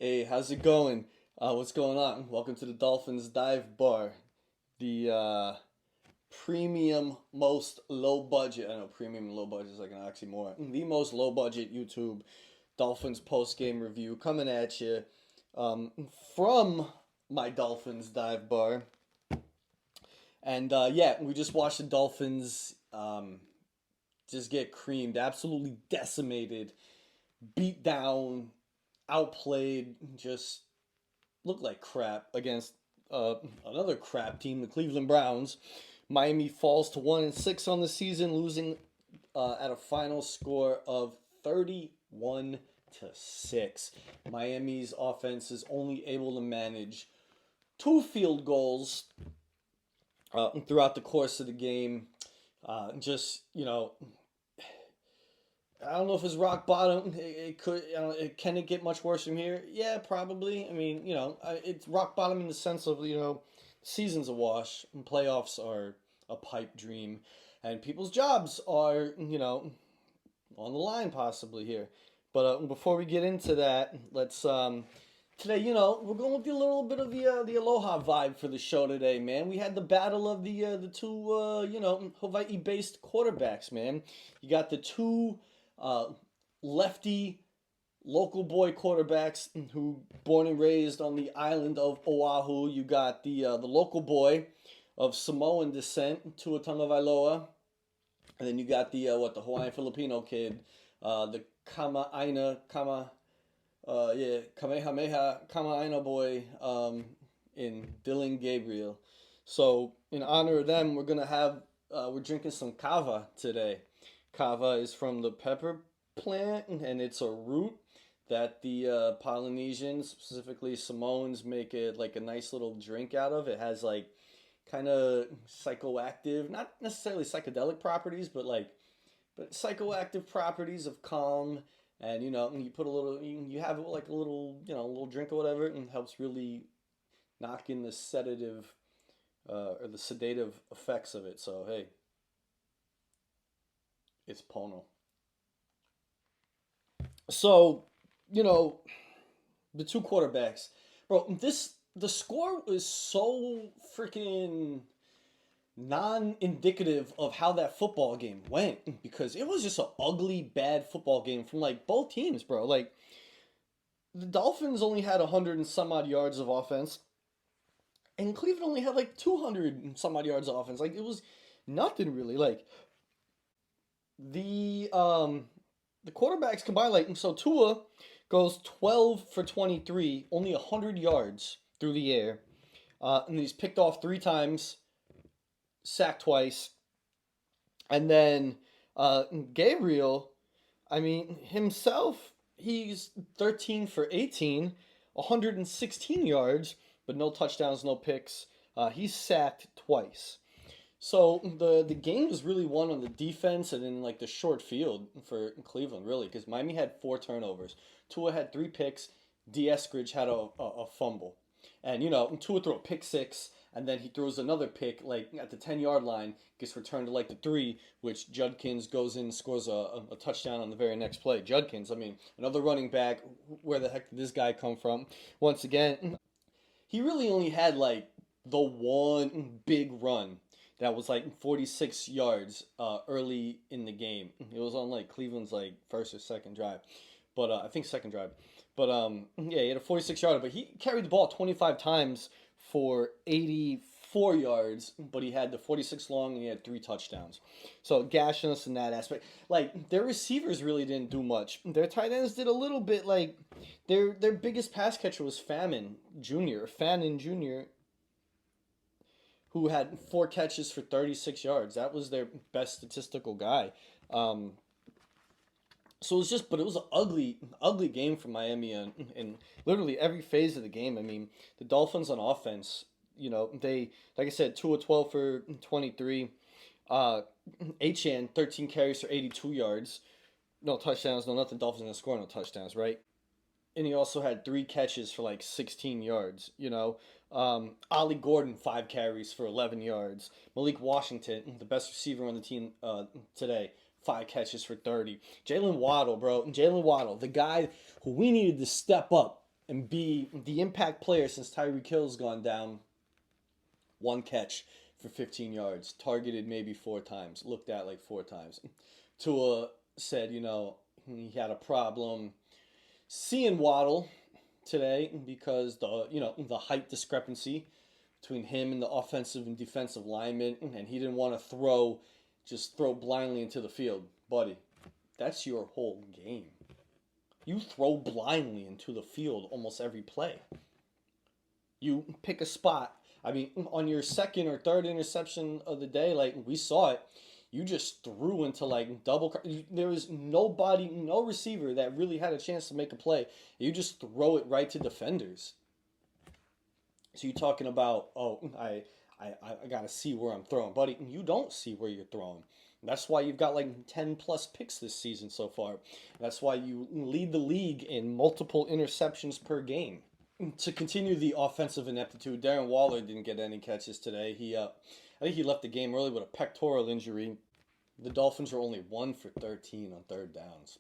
Hey, how's it going? What's going on? Welcome to the Dolphins Dive Bar, the premium, most low budget. I know premium and low budget is like an oxymoron. The most low budget YouTube Dolphins post game review coming at you um, from my Dolphins Dive Bar. And yeah, we just watched the Dolphins just get creamed, absolutely decimated, beat down, outplayed, just looked like crap against uh, another crap team, the Cleveland Browns. Miami falls to 1-6 on the season, losing at a final score of 31-6. Miami's offense is only able to manage two field goals throughout the course of the game. Just I don't know if it's rock bottom. It could. Can it get much worse from here? Yeah, probably. I mean, it's rock bottom in the sense of season's a wash, and playoffs are a pipe dream, and people's jobs are on the line possibly here. But before we get into that, let's today we're going with a little bit of the Aloha vibe for the show today, man. We had the battle of the two Hawaii based quarterbacks, man. You got the two uh, lefty local boy quarterbacks who born and raised on the island of Oahu. You got the local boy of Samoan descent, Tua Tagovailoa, and then you got the Hawaiian Filipino kid, the Kamehameha Kamaaina boy, in Dylan Gabriel. So in honor of them, we're drinking some kava today. Kava is from the pepper plant, and it's a root that the Polynesians, specifically Samoans, make it like a nice little drink out of. It has like kind of psychoactive, not necessarily psychedelic properties, but psychoactive properties of calm. And you put a little, you have like a little, a little drink or whatever, and it helps really knock in the sedative or the sedative effects of it. So hey, it's Pono. So, you know, the two quarterbacks, bro. The score is so freaking non-indicative of how that football game went because it was just an ugly, bad football game from like both teams, bro. Like the Dolphins only had 100 and some odd yards of offense, and Cleveland only had like 200 and some odd yards of offense. Like it was nothing really. Like the um the quarterbacks combined, like, so Tua goes 12 for 23, only 100 yards through the air, and he's picked off three times, sacked twice, and then Gabriel, I mean himself, he's 13 for 18, 116 yards, but no touchdowns, no picks. He's sacked twice. So the game was really won on the defense and in like the short field for Cleveland, really, because Miami had four turnovers. Tua had three picks. D. Eskridge had a fumble, and Tua threw a pick six, and then he throws another pick like at the 10-yard line, gets returned to like the three, which Judkins goes in and scores a touchdown on the very next play. Judkins, I mean, another running back. Where the heck did this guy come from? Once again, he really only had like the one big run that was like 46 yards early in the game. It was on like Cleveland's like first or second drive, but I think second drive. But yeah, he had a 46 yarder, but he carried the ball 25 times for 84 yards, but he had the 46 long and he had three touchdowns. So gashing us in that aspect. Like their receivers really didn't do much. Their tight ends did a little bit. Like their biggest pass catcher was Fannin Jr., who had four catches for 36 yards. That was their best statistical guy. Um, so it was just, but it was an ugly game for Miami in literally every phase of the game. I mean, the Dolphins on offense, they, like I said, 2 of 12 for 23. Uh, Achan, 13 carries for 82 yards. No touchdowns, no nothing. Dolphins didn't score no touchdowns, right? And he also had three catches for like 16 yards. Ollie Gordon, five carries for 11 yards. Malik Washington, the best receiver on the team today, five catches for 30. Jalen Waddle, bro. Jalen Waddle, the guy who we needed to step up and B, the impact player since Tyreek Hill's gone down. One catch for 15 yards, targeted maybe 4 times, looked at like 4 times. Tua said, he had a problem seeing Waddle today because the height discrepancy between him and the offensive and defensive linemen, and he didn't want to just throw blindly into the field. Buddy, that's your whole game. You throw blindly into the field almost every play. You pick a spot. I mean, on your second or third interception of the day, like we saw it, you just threw into like double. There was nobody, no receiver that really had a chance to make a play. You just throw it right to defenders. So you're talking about, I got to see where I'm throwing. Buddy, you don't see where you're throwing. That's why you've got like 10 plus picks this season so far. That's why you lead the league in multiple interceptions per game. To continue the offensive ineptitude, Darren Waller didn't get any catches today. I think he left the game early with a pectoral injury. The Dolphins are only 1 for 13 on third downs.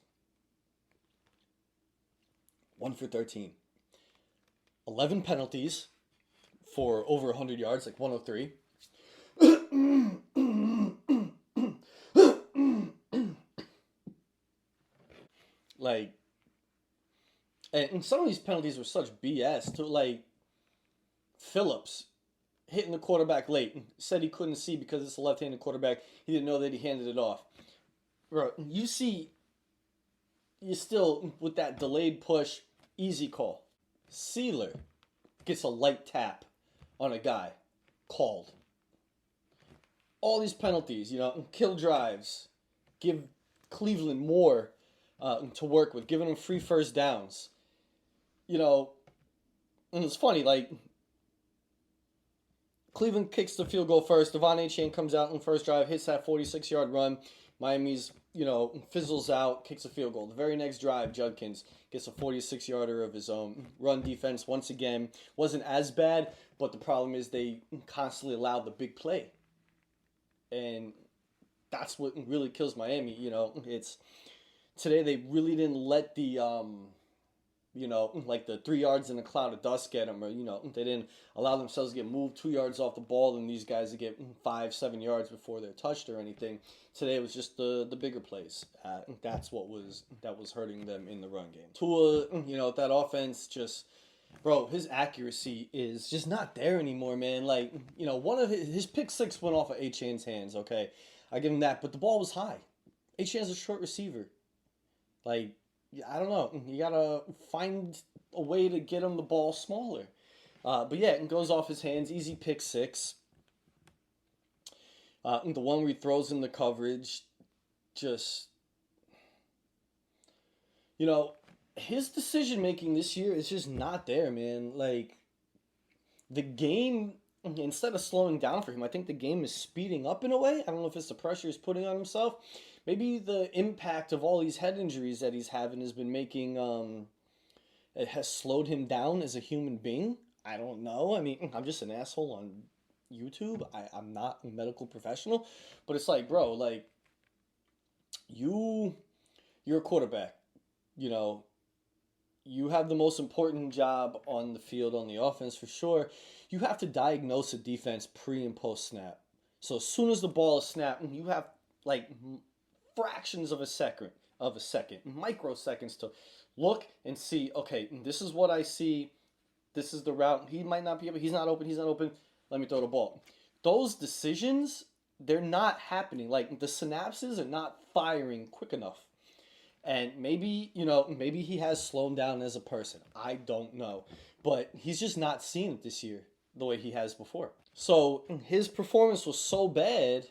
1 for 13. 11 penalties for over 100 yards, like 103. And some of these penalties were such BS. To like Phillips hitting the quarterback late, said he couldn't see because it's a left-handed quarterback. He didn't know that he handed it off. Bro, you still with that delayed push, easy call. Sealer gets a light tap on a guy, called. All these penalties, kill drives, give Cleveland more to work with, giving them free first downs. And it's funny, like, Cleveland kicks the field goal first. Devon Achane comes out in the first drive, hits that 46-yard run. Miami's, fizzles out, kicks a field goal. The very next drive, Judkins gets a 46-yarder of his own. Run defense, once again, wasn't as bad, but the problem is they constantly allowed the big play. And that's what really kills Miami. Today they really didn't let the like the 3 yards in a cloud of dust get them, or they didn't allow themselves to get moved 2 yards off the ball and these guys to get 5-7 yards before they're touched or anything. Today it was just the bigger plays. That was hurting them in the run game. Tua, that offense just, bro, his accuracy is just not there anymore, man. Like, one of his pick six went off of Achane's hands. Okay, I give him that, but the ball was high. Achane's a short receiver. Like, I don't know. You gotta find a way to get him the ball smaller. But yeah, it goes off his hands. Easy pick six. The one where he throws in the coverage, just, his decision making this year is just not there, man. Like, the game, instead of slowing down for him, I think the game is speeding up in a way. I don't know if it's the pressure he's putting on himself. Maybe the impact of all these head injuries that he's having has been making, it has slowed him down as a human being. I don't know. I mean, I'm just an asshole on YouTube. I'm not a medical professional. But it's like, bro, like, you're a quarterback. You have the most important job on the field, on the offense for sure. You have to diagnose a defense pre and post snap. So as soon as the ball is snapped, you have like fractions of a second, microseconds to look and see, okay, this is what I see. This is the route. He might not be able, he's not open. Let me throw the ball. Those decisions, they're not happening. Like, the synapses are not firing quick enough. And maybe he has slowed down as a person. I don't know. But he's just not seeing it this year the way he has before. So his performance was so bad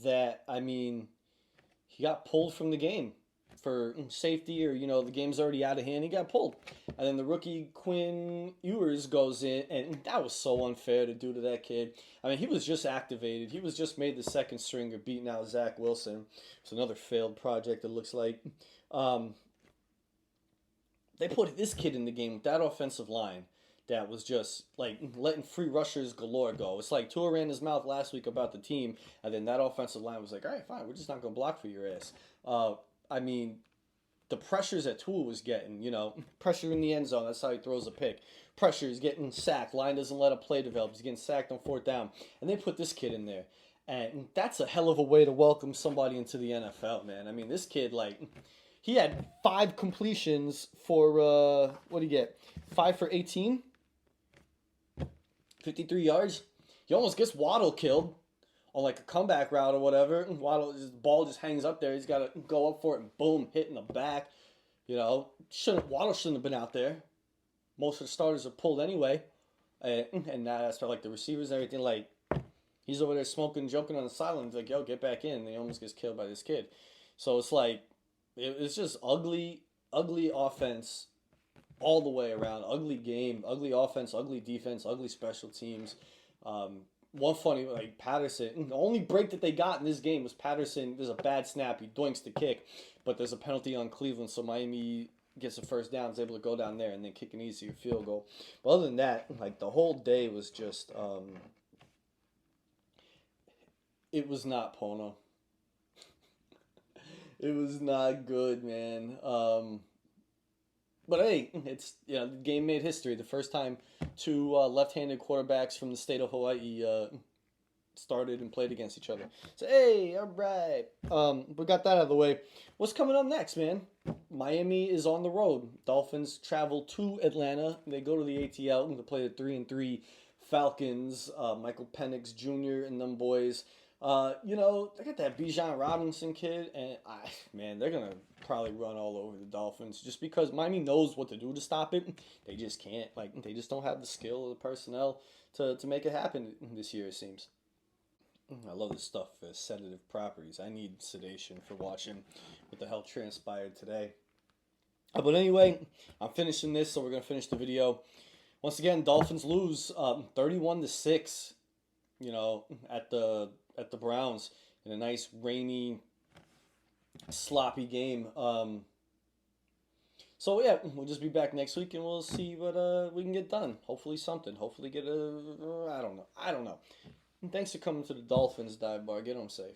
that, he got pulled from the game for safety, or, the game's already out of hand. He got pulled. And then the rookie Quinn Ewers goes in, and that was so unfair to do to that kid. He was just activated. He was just made the second stringer, beating out Zach Wilson. It's another failed project, it looks like. They put this kid in the game with that offensive line that was just, like, letting free rushers galore go. It's like Tua ran his mouth last week about the team, and then that offensive line was like, all right, fine, we're just not going to block for your ass. The the pressures that Tua was getting, pressure in the end zone, that's how he throws a pick. Pressure, he's getting sacked. Line doesn't let a play develop. He's getting sacked on fourth down. And they put this kid in there. And that's a hell of a way to welcome somebody into the NFL, man. I mean, this kid, he had 5 completions for, what did he get? 5 for 18? 53 yards? He almost gets Waddle killed on a comeback route or whatever. Waddle, his ball just hangs up there. He's got to go up for it and boom, hit in the back. Waddle shouldn't have been out there. Most of the starters are pulled anyway. And that's for the receivers and everything. He's over there smoking, joking on the sideline. He's like, yo, get back in. And he almost gets killed by this kid. So it's just ugly offense all the way around. Ugly game, ugly offense, ugly defense, ugly special teams. One funny, Patterson, the only break that they got in this game was Patterson. There's a bad snap. He doinks the kick, but there's a penalty on Cleveland, so Miami gets a first down, is able to go down there and then kick an easier field goal. But other than that, the whole day was just, it was not Pono. It was not good, man. But hey, it's the game made history. The first time 2 left-handed quarterbacks from the state of Hawaii started and played against each other. So hey, all right. We got that out of the way. What's coming up next, man? Miami is on the road. Dolphins travel to Atlanta. They go to the ATL to play the 3-3 Falcons. Michael Penix Jr. and them boys. They got that Bijan Robinson kid, and they're gonna probably run all over the Dolphins just because Miami knows what to do to stop it. They just can't. They just don't have the skill or the personnel to make it happen this year, it seems. I love this stuff for sedative properties. I need sedation for watching what the hell transpired today. But anyway, I'm finishing this, so we're gonna finish the video. Once again, Dolphins lose 31-6. At the Browns in a nice rainy, sloppy game. So yeah, we'll just be back next week and we'll see what we can get done. Hopefully something. Hopefully get I don't know. And thanks for coming to the Dolphins Dive Bar. Get home safe.